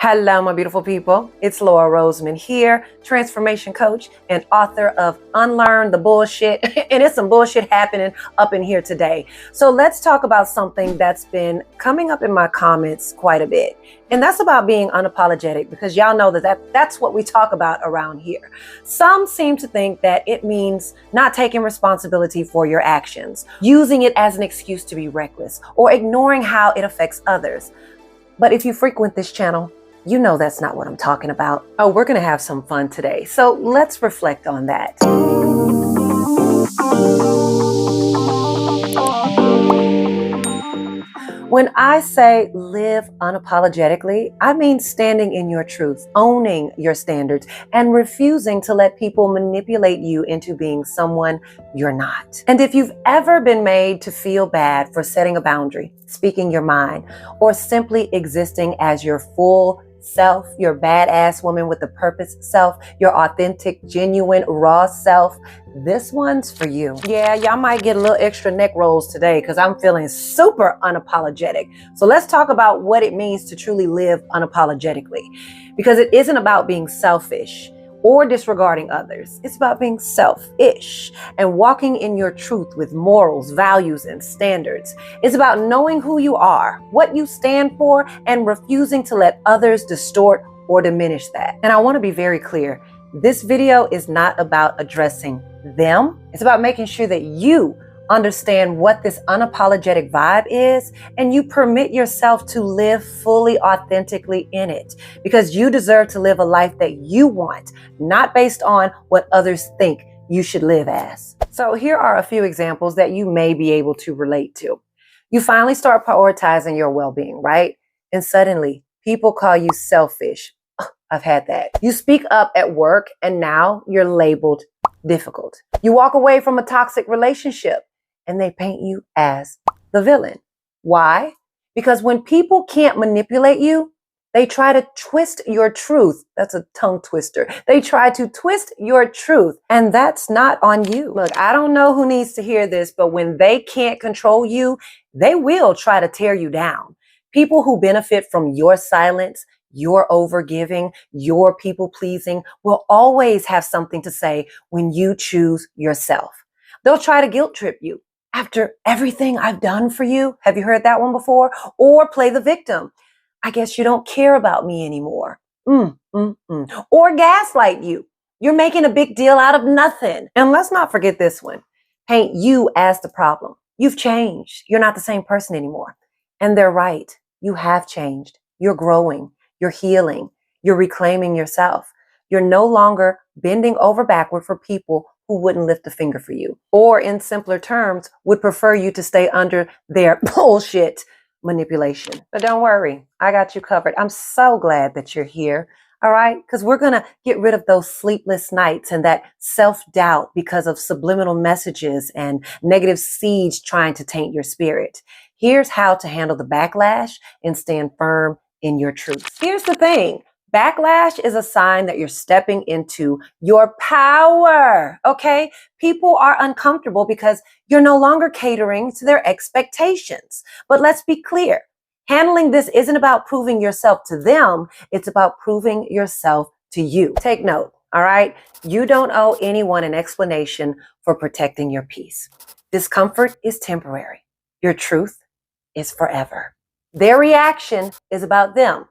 Hello, my beautiful people. It's Lora Rosemon here, transformation coach and author of Unlearn the Bullshit. And it's some bullshit happening up in here today. So let's talk about something that's been coming up in my comments quite a bit. And that's about being unapologetic, because y'all know that's what we talk about around here. Some seem to think that it means not taking responsibility for your actions, using it as an excuse to be reckless, or ignoring how it affects others. But if you frequent this channel, you know that's not what I'm talking about. Oh, we're going to have some fun today. So let's reflect on that. When I say live unapologetically, I mean standing in your truth, owning your standards, and refusing to let people manipulate you into being someone you're not. And if you've ever been made to feel bad for setting a boundary, speaking your mind, or simply existing as your full self, your badass woman with a purpose self, your authentic, genuine, raw self, this one's for you. Yeah, y'all might get a little extra neck rolls today because I'm feeling super unapologetic. So let's talk about what it means to truly live unapologetically, because it isn't about being selfish or disregarding others. It's about being selfish and walking in your truth with morals, values, and standards. It's about knowing who you are, what you stand for, and refusing to let others distort or diminish that. And I want to be very clear. This video is not about addressing them. It's about making sure that you understand what this unapologetic vibe is, and you permit yourself to live fully authentically in it, because you deserve to live a life that you want, not based on what others think you should live as. So here are a few examples that you may be able to relate to. You finally start prioritizing your well-being, right? And suddenly people call you selfish. I've had that. You speak up at work and now you're labeled difficult. You walk away from a toxic relationship and they paint you as the villain. Why? Because when people can't manipulate you, they try to twist your truth. That's a tongue twister. They try to twist your truth, and that's not on you. Look, I don't know who needs to hear this, but when they can't control you, they will try to tear you down. People who benefit from your silence, your overgiving, your people pleasing will always have something to say when you choose yourself. They'll try to guilt trip you. After everything I've done for you, have you heard that one before? Or play the victim. I guess you don't care about me anymore. Or gaslight you. You're making a big deal out of nothing. And let's not forget this one. Paint you as the problem. You've changed. You're not the same person anymore. And they're right. You have changed. You're growing. You're healing. You're reclaiming yourself. You're no longer bending over backward for people who wouldn't lift a finger for you, or in simpler terms, would prefer you to stay under their bullshit manipulation. But don't worry, I got you covered. I'm so glad that you're here. All right, because we're going to get rid of those sleepless nights and that self-doubt because of subliminal messages and negative seeds trying to taint your spirit. Here's how to handle the backlash and stand firm in your truth. Here's the thing. Backlash is a sign that you're stepping into your power, okay? People are uncomfortable because you're no longer catering to their expectations. But let's be clear. Handling this isn't about proving yourself to them. It's about proving yourself to you. Take note, all right? You don't owe anyone an explanation for protecting your peace. Discomfort is temporary. Your truth is forever. Their reaction is about them,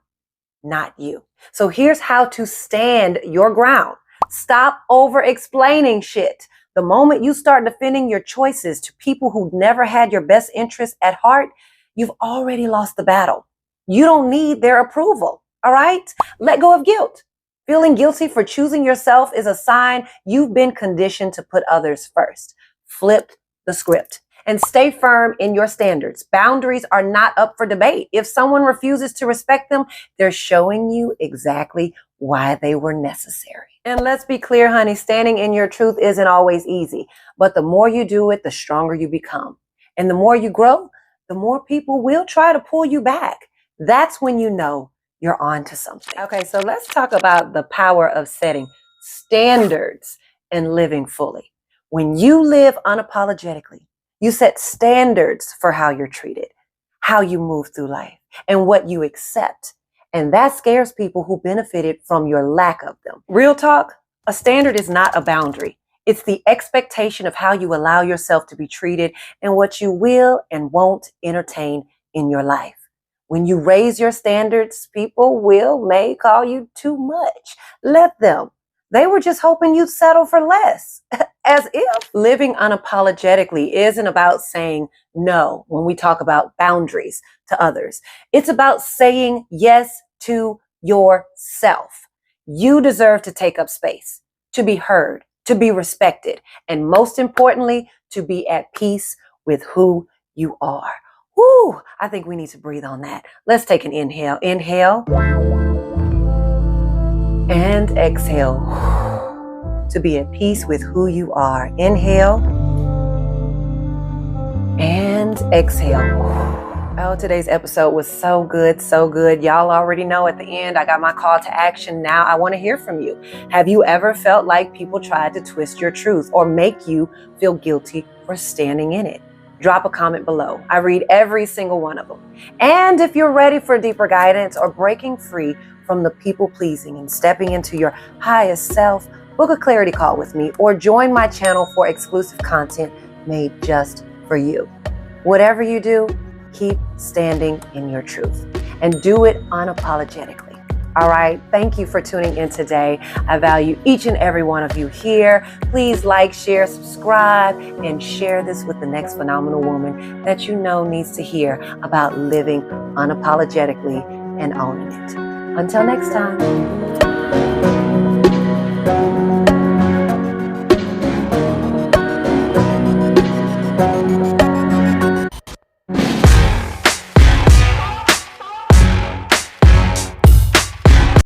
not you. So here's how to stand your ground. Stop over-explaining shit. The moment you start defending your choices to people who never had your best interests at heart, you've already lost the battle. You don't need their approval, all right? Let go of guilt. Feeling guilty for choosing yourself is a sign you've been conditioned to put others first. Flip the script. And stay firm in your standards. Boundaries are not up for debate. If someone refuses to respect them, they're showing you exactly why they were necessary. And let's be clear, honey, standing in your truth isn't always easy. But the more you do it, the stronger you become. And the more you grow, the more people will try to pull you back. That's when you know you're on to something. Okay, so let's talk about the power of setting standards and living fully. When you live unapologetically, you set standards for how you're treated, how you move through life, and what you accept. And that scares people who benefited from your lack of them. Real talk, a standard is not a boundary. It's the expectation of how you allow yourself to be treated and what you will and won't entertain in your life. When you raise your standards, people may call you too much. Let them. They were just hoping you'd settle for less. As if living unapologetically isn't about saying no when we talk about boundaries to others. It's about saying yes to yourself. You deserve to take up space, to be heard, to be respected, and most importantly, to be at peace with who you are. Woo! I think we need to breathe on that. Let's take an inhale. Inhale. And exhale. To be at peace with who you are. Inhale. And exhale. Oh, today's episode was so good, so good. Y'all already know at the end, I got my call to action. Now I want to hear from you. Have you ever felt like people tried to twist your truth or make you feel guilty for standing in it? Drop a comment below. I read every single one of them. And if you're ready for deeper guidance or breaking free from the people pleasing and stepping into your highest self, book a clarity call with me or join my channel for exclusive content made just for you. Whatever you do, keep standing in your truth and do it unapologetically. All right. Thank you for tuning in today. I value each and every one of you here. Please like, share, subscribe, and share this with the next phenomenal woman that you know needs to hear about living unapologetically and owning it. Until next time.